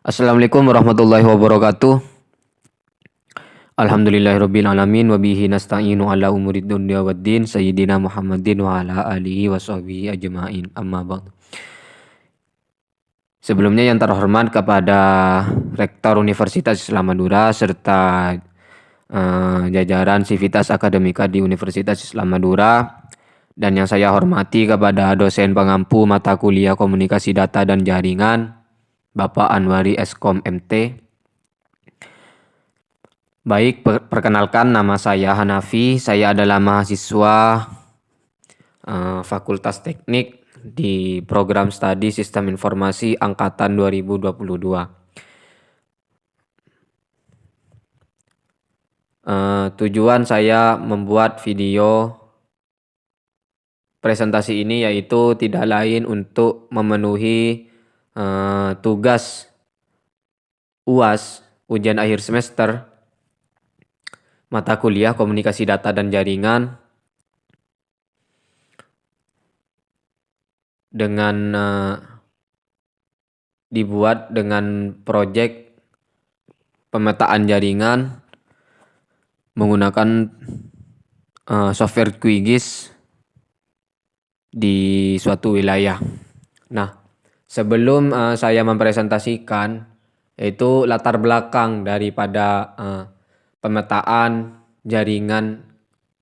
Assalamualaikum warahmatullahi wabarakatuh. Alhamdulillahirabbil alamin wa bihi nasta'inu ala umurid dunya waddin sayyidina Muhammadin wa ala alihi wa sahbihi ajmain. Amma ba'd. Sebelumnya yang terhormat kepada Rektor Universitas Islam Madura serta jajaran Sivitas Akademika di Universitas Islam Madura, dan yang saya hormati kepada dosen pengampu mata kuliah Komunikasi Data dan Jaringan Bapak Anwari Eskom MT. Baik, perkenalkan nama saya Hanafi. Saya adalah mahasiswa Fakultas Teknik di Program Studi Sistem Informasi Angkatan 2022. Tujuan saya membuat video presentasi ini yaitu tidak lain untuk memenuhi tugas UAS, ujian akhir semester, mata kuliah Komunikasi Data dan Jaringan dengan dibuat dengan proyek pemetaan jaringan menggunakan software QGIS di suatu wilayah. Nah, sebelum saya mempresentasikan yaitu latar belakang daripada pemetaan jaringan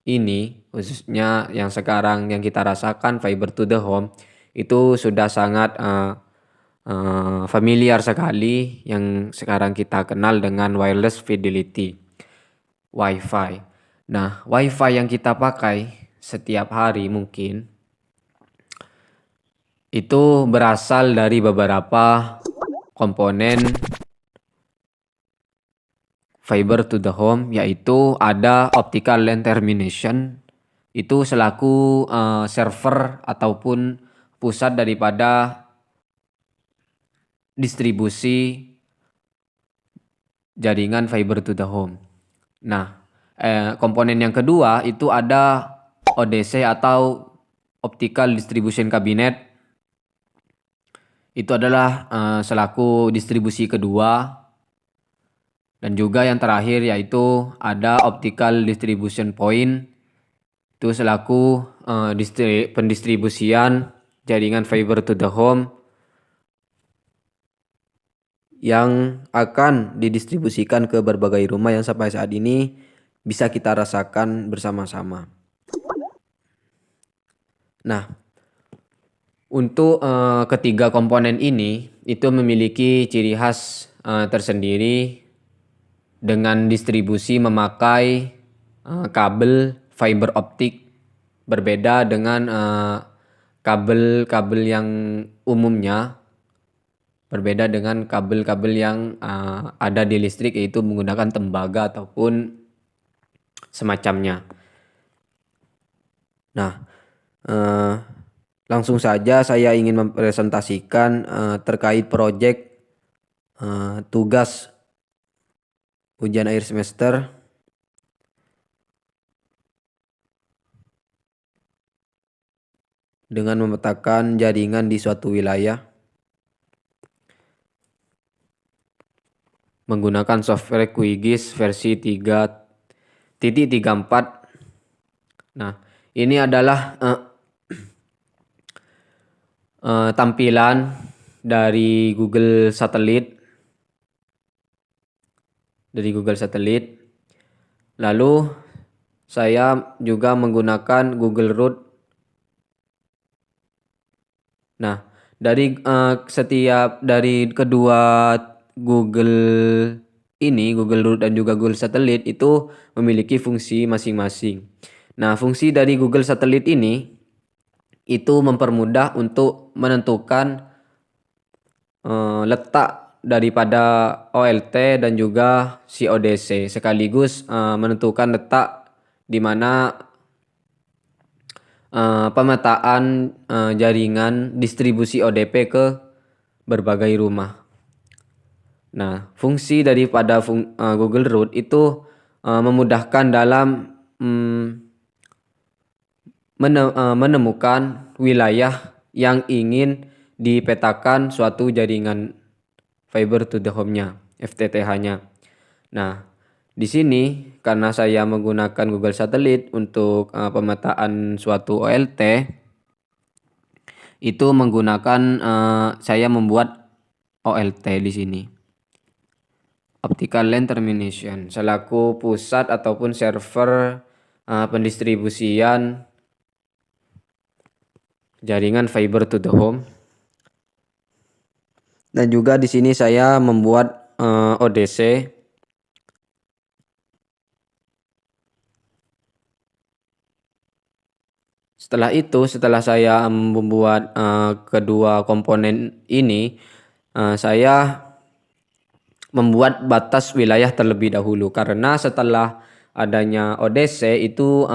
ini, khususnya yang sekarang yang kita rasakan fiber to the home, itu sudah sangat familiar sekali yang sekarang kita kenal dengan wireless fidelity, WiFi. Nah, WiFi yang kita pakai setiap hari mungkin itu berasal dari beberapa komponen fiber to the home, yaitu ada optical line termination, itu selaku server ataupun pusat daripada distribusi jaringan fiber to the home. Nah, komponen yang kedua itu ada ODC atau optical distribution cabinet. Itu adalah selaku distribusi kedua. Dan juga yang terakhir yaitu ada optical distribution point, itu selaku pendistribusian jaringan fiber to the home yang akan didistribusikan ke berbagai rumah yang sampai saat ini bisa kita rasakan bersama-sama. Nah, untuk ketiga komponen ini itu memiliki ciri khas tersendiri dengan distribusi memakai kabel fiber optik, berbeda dengan kabel-kabel yang umumnya, berbeda dengan kabel-kabel yang ada di listrik, yaitu menggunakan tembaga ataupun semacamnya. Nah, langsung saja saya ingin mempresentasikan terkait proyek tugas ujian akhir semester dengan memetakan jaringan di suatu wilayah menggunakan software QGIS versi 3.34. Nah, ini adalah tampilan dari Google Satelit. Lalu saya juga menggunakan Google Root. Nah, dari kedua Google ini, Google Root dan juga Google Satelit, itu memiliki fungsi masing-masing. Nah, fungsi dari Google Satelit ini itu mempermudah untuk menentukan letak daripada OLT dan juga CODC, sekaligus menentukan letak di mana pemetaan jaringan distribusi ODP ke berbagai rumah. Nah, fungsi daripada Google Root itu memudahkan dalam menemukan wilayah yang ingin dipetakan suatu jaringan fiber to the home-nya, FTTH-nya. Nah, di sini karena saya menggunakan Google Satelit untuk pemetaan suatu OLT, itu menggunakan saya membuat OLT di sini. Optical Line Termination selaku pusat ataupun server pendistribusian jaringan fiber to the home. Dan juga di sini saya membuat ODC. Setelah itu, setelah saya membuat kedua komponen ini, saya membuat batas wilayah terlebih dahulu, karena setelah adanya ODC itu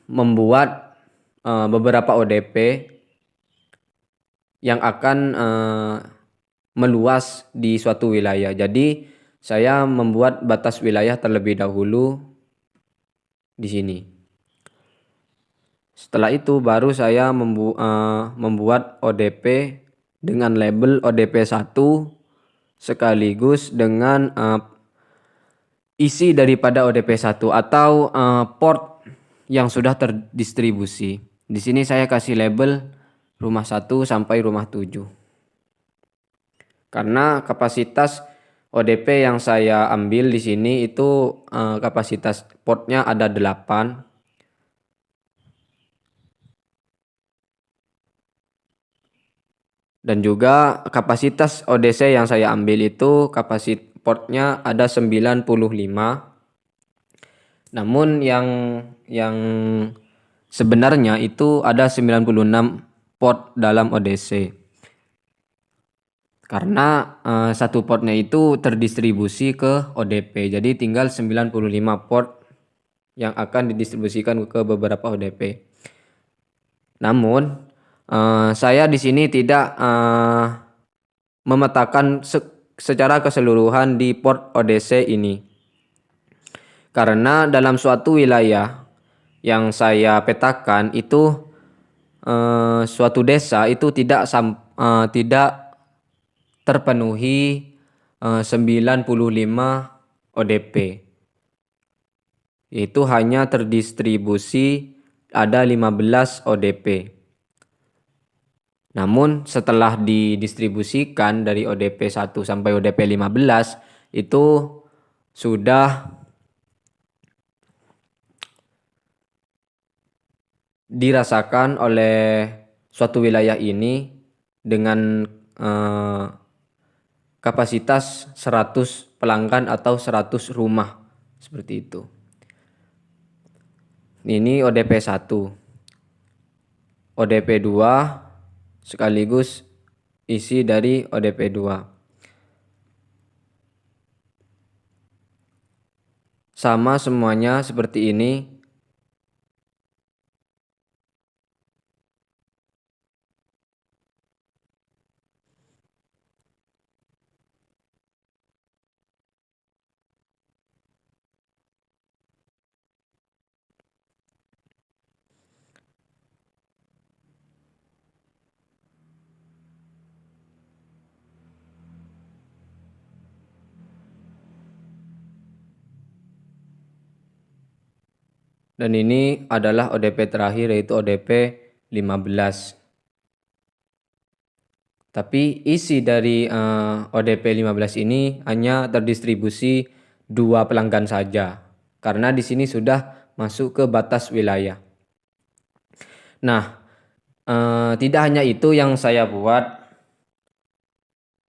membuat beberapa ODP yang akan meluas di suatu wilayah. Jadi saya membuat batas wilayah terlebih dahulu di sini. Setelah itu baru saya membuat ODP dengan label ODP 1 sekaligus dengan isi daripada ODP 1 atau port yang sudah terdistribusi. Di sini saya kasih label rumah 1 sampai rumah 7. Karena kapasitas ODP yang saya ambil di sini itu kapasitas portnya ada 8. Dan juga kapasitas ODC yang saya ambil itu kapasitas portnya ada 95. Namun yang sebenarnya itu ada 96 port dalam ODC. Karena satu portnya itu terdistribusi ke ODP. Jadi tinggal 95 port yang akan didistribusikan ke beberapa ODP. Namun saya di sini tidak memetakan secara keseluruhan di port ODC ini. Karena dalam suatu wilayah yang saya petakan itu suatu desa itu tidak terpenuhi 95 ODP. Itu hanya terdistribusi ada 15 ODP. Namun setelah didistribusikan dari ODP 1 sampai ODP 15 itu sudah dirasakan oleh suatu wilayah ini dengan kapasitas 100 pelanggan atau 100 rumah seperti itu. Ini ODP 1. ODP 2 sekaligus isi dari ODP 2. Sama semuanya seperti ini. Dan ini adalah ODP terakhir, yaitu ODP 15. Tapi isi dari ODP 15 ini hanya terdistribusi 2 pelanggan saja. Karena di sini sudah masuk ke batas wilayah. Nah, tidak hanya itu yang saya buat.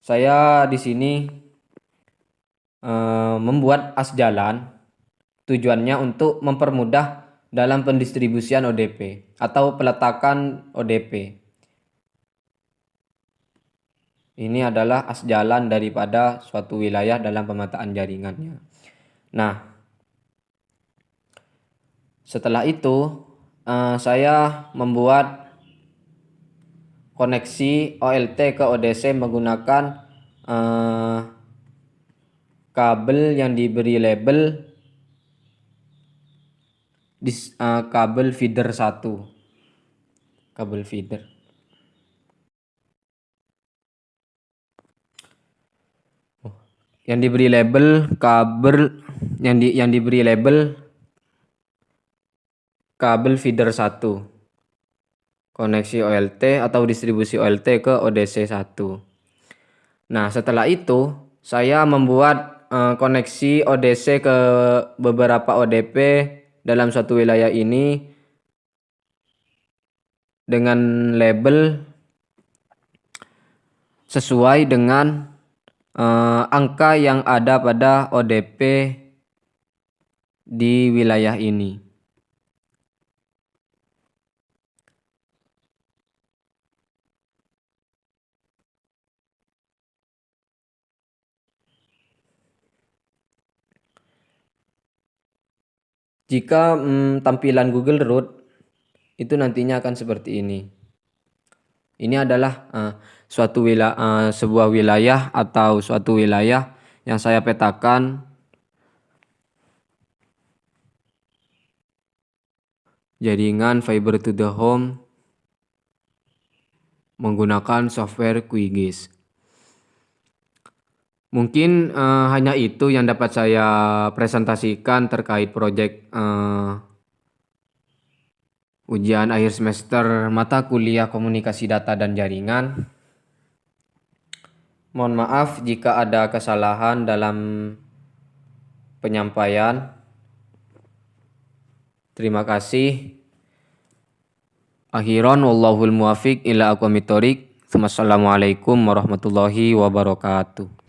Saya di sini membuat as jalan. Tujuannya untuk mempermudah dalam pendistribusian ODP atau peletakan ODP. Ini adalah as jalan daripada suatu wilayah dalam pemetaan jaringannya. Nah, setelah itu saya membuat koneksi OLT ke ODC menggunakan kabel yang diberi label kabel feeder 1. Kabel feeder. yang diberi label kabel feeder 1, koneksi OLT atau distribusi OLT ke ODC 1. Nah, setelah itu saya membuat koneksi ODC ke beberapa ODP dalam suatu wilayah ini dengan label sesuai dengan angka yang ada pada ODP di wilayah ini. Jika tampilan Google Root itu nantinya akan seperti ini. Ini adalah sebuah wilayah atau suatu wilayah yang saya petakan jaringan fiber to the home menggunakan software QGIS. Mungkin hanya itu yang dapat saya presentasikan terkait proyek ujian akhir semester mata kuliah komunikasi data dan jaringan. Mohon maaf jika ada kesalahan dalam penyampaian. Terima kasih. Akhiran wallahul muwafiq ila aqwamit thoriq. Wassalamualaikum warahmatullahi wabarakatuh.